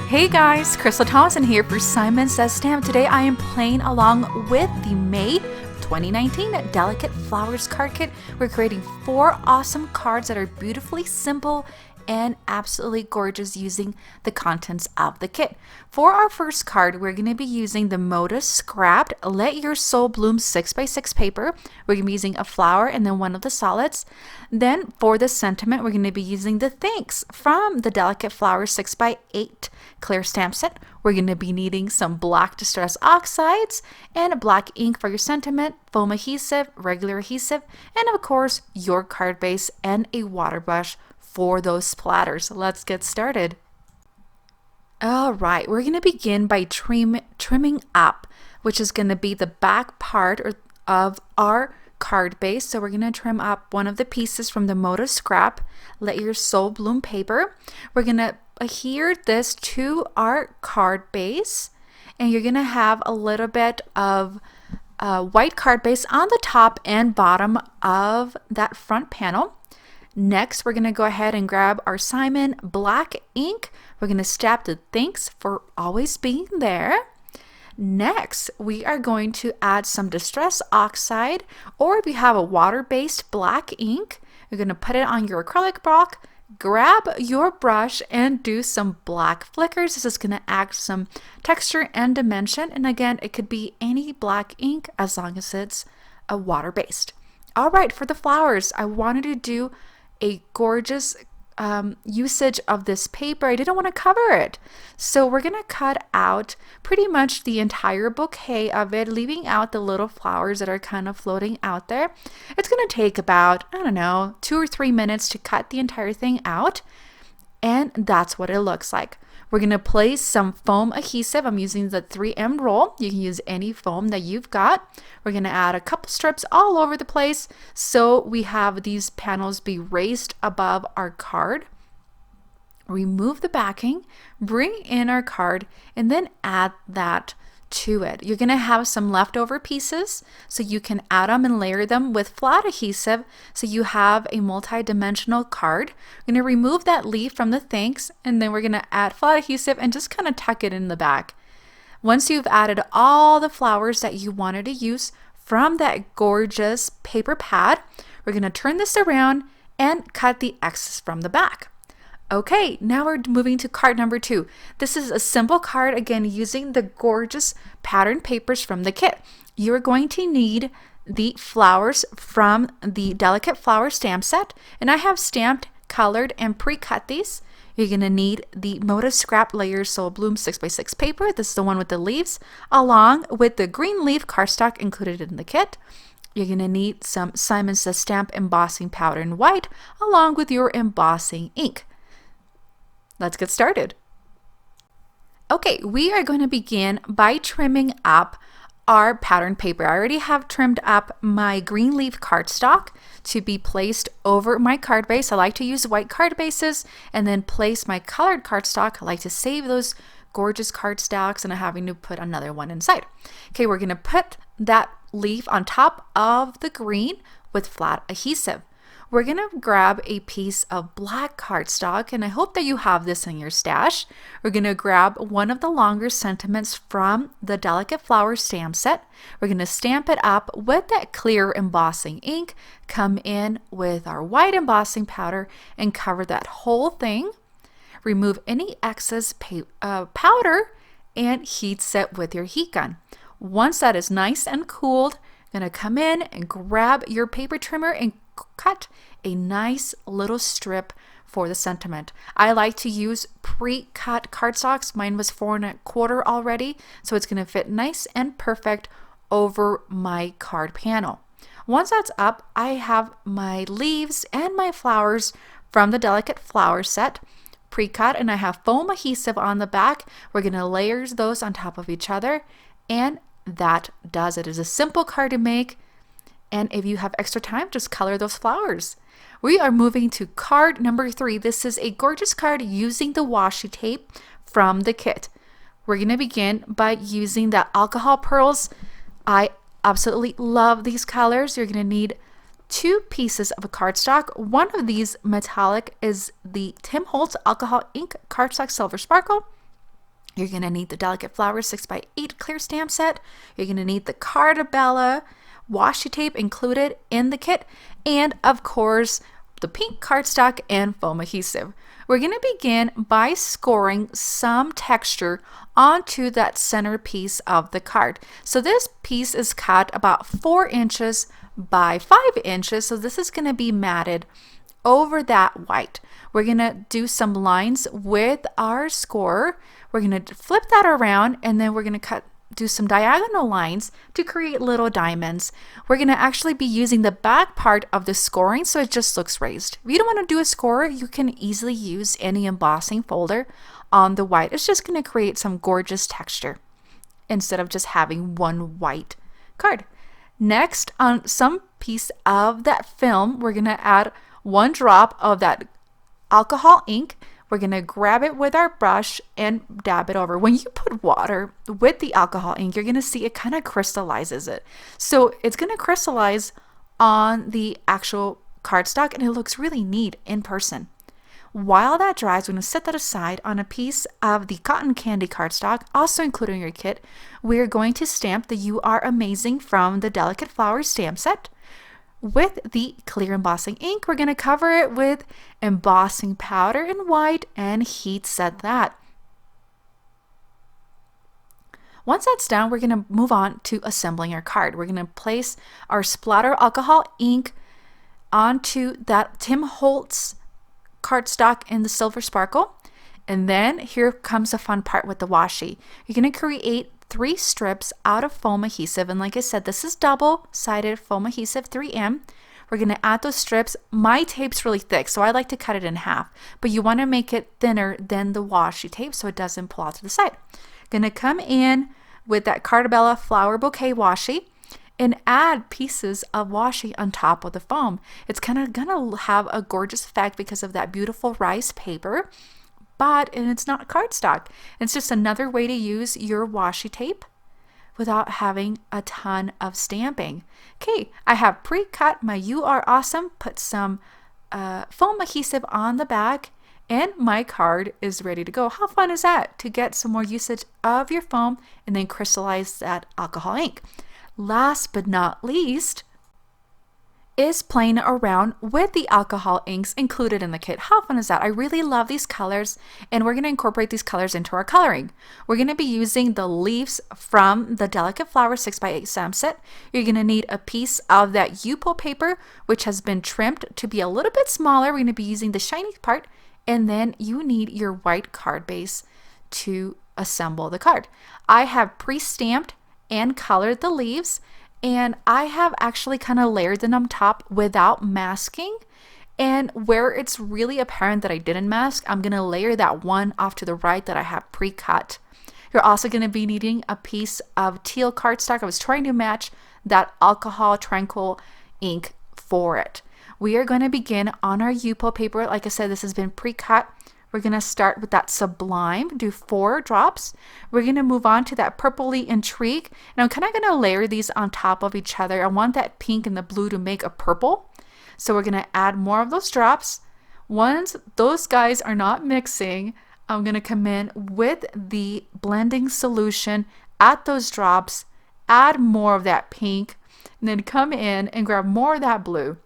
Hey guys, Crystal Thompson here for Simon Says Stamp. Today I am playing along with the May 2019 Delicate Flowers card kit. We're creating 4 awesome cards that are beautifully simple and absolutely gorgeous using the contents of the kit. For our first card, we're going to be using the Moda Scrapped Let Your Soul Bloom 6x6 paper. We're going to be using a flower and then one of the solids. Then for the sentiment, we're going to be using the Thanks from the Delicate Flowers 6x8 clear stamp set. We're going to be needing some black distress oxides and black ink for your sentiment, foam adhesive, regular adhesive, and of course your card base and a water brush for those splatters. Let's get started. All right, we're going to begin by trimming up, which is going to be the back part of our card base. So we're going to trim up one of the pieces from the Moda Scrap Let Your Soul Bloom paper. We're going to adhere this to our card base, and you're going to have a little bit of white card base on the top and bottom of that front panel. Next, we're going to go ahead and grab our Simon black ink. We're going to stamp the Thanks for always being there. Next, we are going to add some Distress Oxide, or if you have a water-based black ink, you're going to put it on your acrylic block, grab your brush, and do some black flickers. This is going to add some texture and dimension. And again, it could be any black ink as long as it's a water-based. All right, for the flowers, I wanted to do a gorgeous usage of this paper. I didn't want to cover it, so we're gonna cut out pretty much the entire bouquet of it, leaving out the little flowers that are kind of floating out there. It's gonna take about, I don't know, 2 or 3 minutes to cut the entire thing out, and that's what it looks like. We're going to place some foam adhesive. I'm using the 3M roll. You can use any foam that you've got. We're going to add a couple strips all over the place so we have these panels be raised above our card. Remove the backing, bring in our card, and then add that to it. You're going to have some leftover pieces, so you can add them and layer them with flat adhesive so you have a multi-dimensional card. We're going to remove that leaf from the Thanks, and then we're going to add flat adhesive and just kind of tuck it in the back. Once you've added all the flowers that you wanted to use from that gorgeous paper pad, we're going to turn this around and cut the excess from the back. Okay, now we're moving to card number 2. This is a simple card, again, using the gorgeous pattern papers from the kit. You're going to need the flowers from the Delicate Flower stamp set, and I have stamped, colored, and pre-cut these. You're going to need the Moda Scrap Let Your Soul Bloom 6x6 paper. This is the one with the leaves, along with the green leaf cardstock included in the kit. You're going to need some Simon Says Stamp embossing powder in white, along with your embossing ink. Let's get started. Okay, we are going to begin by trimming up our pattern paper. I already have trimmed up my green leaf cardstock to be placed over my card base. I like to use white card bases and then place my colored cardstock. I like to save those gorgeous cardstocks and having to put another one inside. Okay, we're going to put that leaf on top of the green with flat adhesive. We're going to grab a piece of black cardstock, and I hope that you have this in your stash. We're going to grab one of the longer sentiments from the Delicate Flower stamp set. We're going to stamp it up with that clear embossing ink, come in with our white embossing powder, and cover that whole thing. Remove any excess powder and heat set with your heat gun. Once that is nice and cooled, you're going to come in and grab your paper trimmer and cut a nice little strip for the sentiment. I like to use pre-cut cardstocks. Mine was 4 1/4 already, so it's going to fit nice and perfect over my card panel. Once that's up, I have my leaves and my flowers from the Delicate Flower set pre-cut, and I have foam adhesive on the back. We're going to layer those on top of each other, and that does it. It's a simple card to make. And if you have extra time, just color those flowers. We are moving to card number 3. This is a gorgeous card using the washi tape from the kit. We're going to begin by using the alcohol pearls. I absolutely love these colors. You're going to need 2 pieces of a cardstock. One of these metallic is the Tim Holtz Alcohol Ink Cardstock Silver Sparkle. You're going to need the Delicate Flowers 6x8 clear stamp set. You're going to need the Cardabella washi tape included in the kit, and of course the pink cardstock and foam adhesive. We're going to begin by scoring some texture onto that center piece of the card. So this piece is cut about 4 inches by 5 inches, so this is going to be matted over that white. We're going to do some lines with our score. We're going to flip that around, and then we're going to do some diagonal lines to create little diamonds. We're going to actually be using the back part of the scoring so it just looks raised. If you don't want to do a score, you can easily use any embossing folder on the white. It's just going to create some gorgeous texture instead of just having one white card. Next, on some piece of that film, we're going to add 1 drop of that alcohol ink. We're going to grab it with our brush and dab it over. When you put water with the alcohol ink, you're going to see it kind of crystallizes it. So it's going to crystallize on the actual cardstock, and it looks really neat in person. While that dries, we're going to set that aside. On a piece of the cotton candy cardstock, also included in your kit, we're going to stamp the "You Are Amazing" from the Delicate Flowers stamp set. With the clear embossing ink, we're going to cover it with embossing powder in white and heat set that. Once that's done, we're going to move on to assembling our card. We're going to place our splatter alcohol ink onto that Tim Holtz cardstock in the Silver Sparkle. And then here comes the fun part with the washi. You're going to create 3 strips out of foam adhesive, and like I said, this is double-sided foam adhesive 3M. We're going to add those strips. My tape's really thick, so I like to cut it in half, but you want to make it thinner than the washi tape so it doesn't pull out to the side. Going to come in with that Cardabella flower bouquet washi and add pieces of washi on top of the foam. It's kind of going to have a gorgeous effect because of that beautiful rice paper. And it's not cardstock. It's just another way to use your washi tape without having a ton of stamping. Okay, I have pre-cut my "You Are Awesome," put some foam adhesive on the back, and my card is ready to go. How fun is that to get some more usage of your foam and then crystallize that alcohol ink? Last but not least is playing around with the alcohol inks included in the kit. How fun is that? I really love these colors, and we're going to incorporate these colors into our coloring. We're going to be using the leaves from the Delicate Flowers 6x8 stamp set. You're going to need a piece of that Yupo paper, which has been trimmed to be a little bit smaller. We're going to be using the shiny part, and then you need your white card base to assemble the card. I have pre-stamped and colored the leaves, and I have actually kind of layered them on top without masking. And where it's really apparent that I didn't mask, I'm going to layer that one off to the right that I have pre-cut. You're also going to be needing a piece of teal cardstock. I was trying to match that alcohol tranquil ink for it. We are going to begin on our Yupo paper. Like I said, this has been pre-cut. We're going to start with that Sublime, do 4 drops. We're going to move on to that Purpley Intrigue. And I'm kind of going to layer these on top of each other. I want that pink and the blue to make a purple. So we're going to add more of those drops. Once those guys are not mixing, I'm going to come in with the blending solution at those drops, add more of that pink, and then come in and grab more of that blue.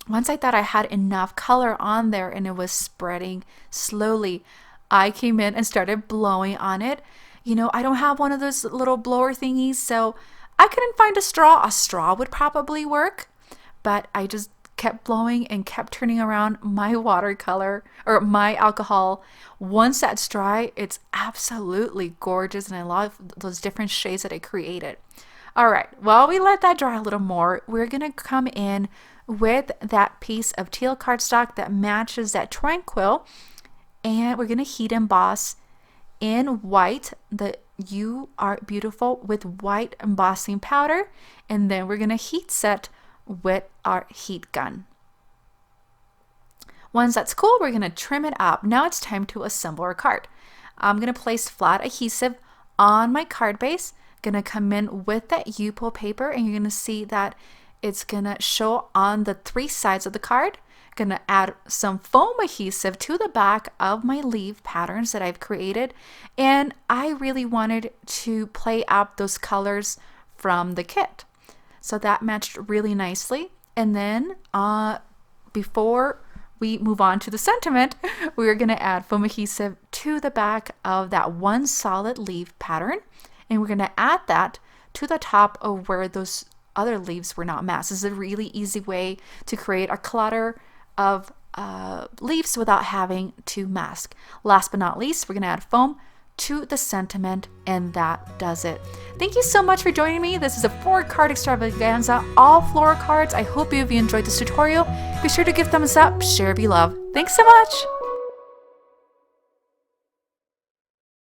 Once I thought I had enough color on there and it was spreading slowly, I came in and started blowing on it. You know, I don't have one of those little blower thingies, so I couldn't find a straw. A straw would probably work, but I just kept blowing and kept turning around my watercolor or my alcohol. Once that's dry, it's absolutely gorgeous, and I love those different shades that I created. All right, while we let that dry a little more, we're gonna come in with that piece of teal cardstock that matches that Tranquil, and we're going to heat emboss in white the "You Are Beautiful" with white embossing powder, and then we're going to heat set with our heat gun. Once that's cool, we're going to trim it up. Now it's time to assemble our card. I'm going to place flat adhesive on my card base, going to come in with that Yupo paper, and you're going to see that it's going to show on the 3 sides of the card. gonna add some foam adhesive to the back of my leaf patterns that I've created, and I really wanted to play up those colors from the kit. So that matched really nicely. And then before we move on to the sentiment, we're gonna add foam adhesive to the back of that one solid leaf pattern, and we're gonna add that to the top of where those other leaves were not masked. This is a really easy way to create a clutter of leaves without having to mask. Last but not least, we're gonna add foam to the sentiment, and that does it. Thank you so much for joining me. This is a 4-card extravaganza, all floral cards. I hope you've enjoyed this tutorial. Be sure to give thumbs up, share if you love. Thanks so much.